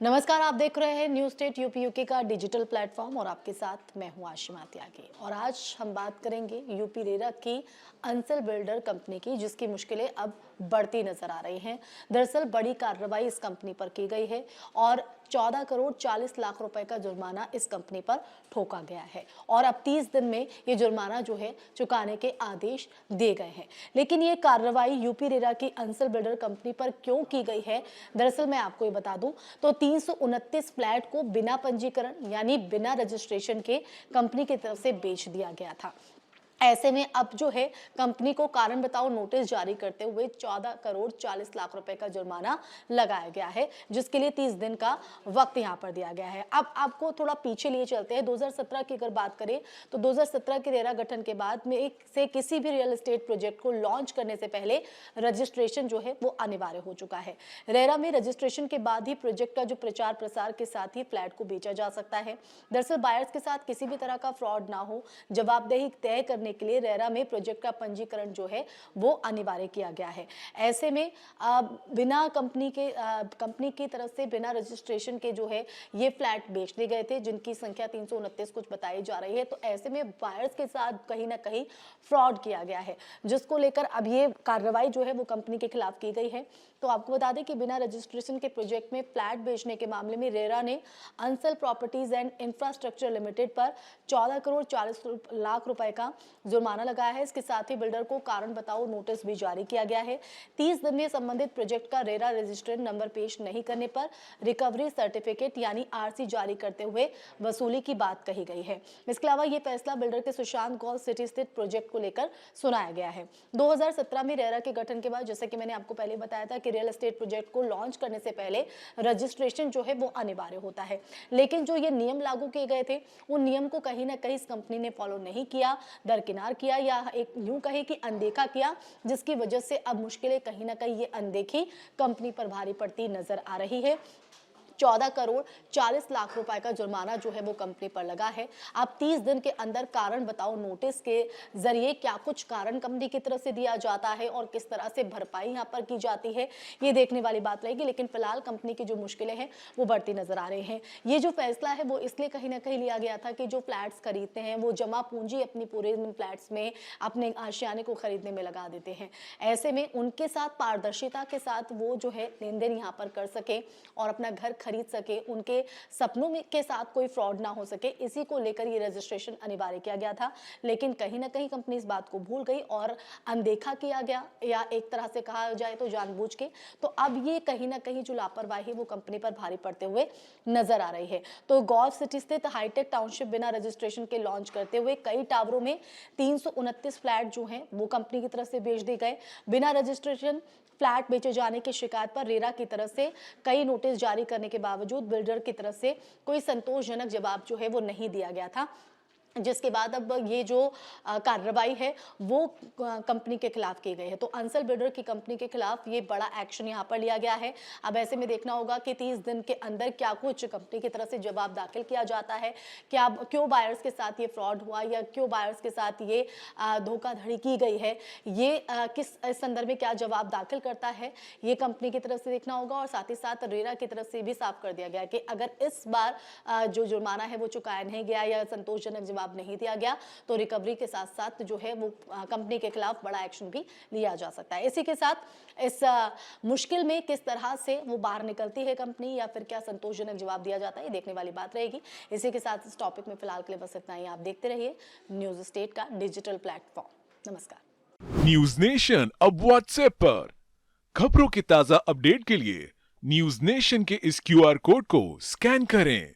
नमस्कार, आप देख रहे हैं न्यूज स्टेट यूपी यूके का डिजिटल प्लेटफॉर्म और आपके साथ मैं हूं आशिमा त्यागी। और आज हम बात करेंगे यूपी रेरा की अंसल बिल्डर कंपनी की, जिसकी मुश्किलें अब बढ़ती नजर आ रही हैं। दरअसल बड़ी कार्रवाई इस कंपनी पर की गई है और 14 करोड़ 40 लाख रुपए का जुर्माना इस कंपनी पर ठोका गया है और अब 30 दिन में ये जुर्माना जो है चुकाने के आदेश दिए गए हैं। लेकिन ये कार्रवाई यूपी रेरा की अंसल बिल्डर कंपनी पर क्यों की गई है, दरअसल मैं आपको ये बता दूं तो 329 फ्लैट को बिना पंजीकरण यानी बिना रजिस्ट्रेशन के कंपनी की तरफ से बेच दिया गया था। ऐसे में अब जो है कंपनी को कारण बताओ नोटिस जारी करते हुए 14 करोड़ 40 लाख रुपए का जुर्माना लगाया गया है, जिसके लिए 30 दिन का वक्त यहां पर दिया गया है। अब आपको थोड़ा पीछे लिए चलते हैं। 2017 की अगर बात करें तो 2017 के रेरा गठन के बाद में से किसी भी रियल एस्टेट प्रोजेक्ट को लॉन्च करने से पहले रजिस्ट्रेशन जो है वो अनिवार्य हो चुका है। रेरा में रजिस्ट्रेशन के बाद ही प्रोजेक्ट का जो प्रचार प्रसार के साथ ही फ्लैट को बेचा जा सकता है। दरअसल बायर्स के साथ किसी भी तरह का फ्रॉड ना हो, जवाबदेही तय करने के लिए रेरा में प्रोजेक्ट का पंजीकरण जो है वो अनिवार्य किया गया है। ऐसे में बिना कंपनी की तरफ से बिना रजिस्ट्रेशन के जो है ये फ्लैट बेच दिए गए थे, जिनकी संख्या 329 कुछ बताई जा रही है। तो ऐसे में बायर्स के साथ कहीं ना कहीं फ्रॉड किया गया है, जिसको लेकर अब ये कार्रवाई जो है वो कंपनी के खिलाफ की गई है। तो आपको बता दें कि बिना रजिस्ट्रेशन के प्रोजेक्ट में फ्लैट बेचने के मामले में रेरा ने Ansal properties and infrastructure limited पर 14 करोड़ 40 लाख रुपए का जुर्माना लगाया है। इसके साथ ही बिल्डर को कारण बताओ नोटिस भी जारी किया गया है। 30 दिन में संबंधित प्रोजेक्ट का रेरा रजिस्ट्रेशन नंबर पेश नहीं करने पर रिकवरी सर्टिफिकेट यानी आरसी जारी करते हुए वसूली की बात कही गई है। इसके अलावा यह फैसला बिल्डर के सुशांत गौल सिटी स्थित प्रोजेक्ट को लेकर सुनाया गया है। 2017 में रेरा के गठन के बाद, जैसे कि मैंने आपको पहले बताया था कि रियल एस्टेट प्रोजेक्ट को लॉन्च करने से पहले रजिस्ट्रेशन जो है वो अनिवार्य होता है, लेकिन जो ये नियम लागू किए गए थे उन नियम को कहीं ना कहीं इस कंपनी ने फॉलो नहीं किया, दरकिनार किया या एक यूं कहे कि अनदेखा किया, जिसकी वजह से अब मुश्किलें कहीं ना कहीं ये अनदेखी कंपनी पर भारी पड़ती नजर आ रही है। 14 करोड़ 40 लाख रुपए का जुर्माना जो है वो कंपनी पर लगा है। अब 30 दिन के अंदर कारण बताओ नोटिस के जरिए क्या कुछ कारण कंपनी की तरफ से दिया जाता है और किस तरह से भरपाई यहां पर की जाती है, ये देखने वाली बात रहेगी। लेकिन फिलहाल कंपनी की जो मुश्किलें हैं वो बढ़ती नजर आ रही हैं। ये जो फैसला है वो इसलिए कहीं ना कहीं लिया गया था कि जो फ्लैट्स खरीदते हैं वो जमा पूंजी अपनी पूरे फ्लैट्स में अपने आशियाने को खरीदने में लगा देते हैं। ऐसे में उनके साथ पारदर्शिता के साथ वो जो है लेन देन यहाँ पर कर सके और अपना घर खरीद सके, उनके सपनों में के साथ कोई फ्रॉड ना हो सके, इसी को लेकर ये रजिस्ट्रेशन अनिवार्य किया गया था। लेकिन कहीं ना कहीं कंपनी इस बात को भूल गई और अनदेखा किया गया, या एक तरह से कहा जाए तो जानबूझ के। तो अब ये कहीं ना कहीं जो लापरवाही वो कंपनी पर भारी पड़ते हुए नजर आ रही है। तो गौल्फ सिटी स्थित हाईटेक टाउनशिप बिना रजिस्ट्रेशन के लॉन्च करते हुए कई टावरों में 329 फ्लैट जो हैं वो कंपनी की तरफ से बेच दिए गए। बिना रजिस्ट्रेशन फ्लैट बेचे जाने की शिकायत पर रेरा की तरफ से कई नोटिस जारी करने के बावजूद बिल्डर की तरफ से कोई संतोषजनक जवाब जो है वो नहीं दिया गया था, जिसके बाद अब ये जो कार्रवाई है वो कंपनी के खिलाफ की गई है। तो अंसल बिल्डर की कंपनी के खिलाफ ये बड़ा एक्शन यहाँ पर लिया गया है। अब ऐसे में देखना होगा कि 30 दिन के अंदर क्या कुछ कंपनी की तरफ से जवाब दाखिल किया जाता है, क्या क्यों बायर्स के साथ ये फ्रॉड हुआ या क्यों बायर्स के साथ ये धोखाधड़ी की गई है, ये किस संदर्भ में क्या जवाब दाखिल करता है, ये कंपनी की तरफ से देखना होगा। और साथ ही साथ रेरा की तरफ से भी साफ कर दिया गया कि अगर इस बार जो जुर्माना है वो चुकाया नहीं गया या संतोषजनक जवाब नहीं दिया गया तो रिकवरी के साथ साथ जो है वो कंपनी के खिलाफ बड़ा एक्शन भी लिया जा सकता है। इसी के साथ इस मुश्किल में किस तरह से वो बाहर निकलती है कंपनी या फिर क्या संतोषजनक जवाब दिया जाता है, ये देखने वाली बात रहेगी। इसी के साथ इस टॉपिक में फिलहाल के लिए बस इतना ही। आप देखते रहिए न्यूज स्टेट का डिजिटल प्लेटफॉर्म। नमस्कार। न्यूज नेशन अब व्हाट्सएप पर खबरों की ताजा अपडेट के लिए न्यूज नेशन के इस क्यूआर कोड को स्कैन करें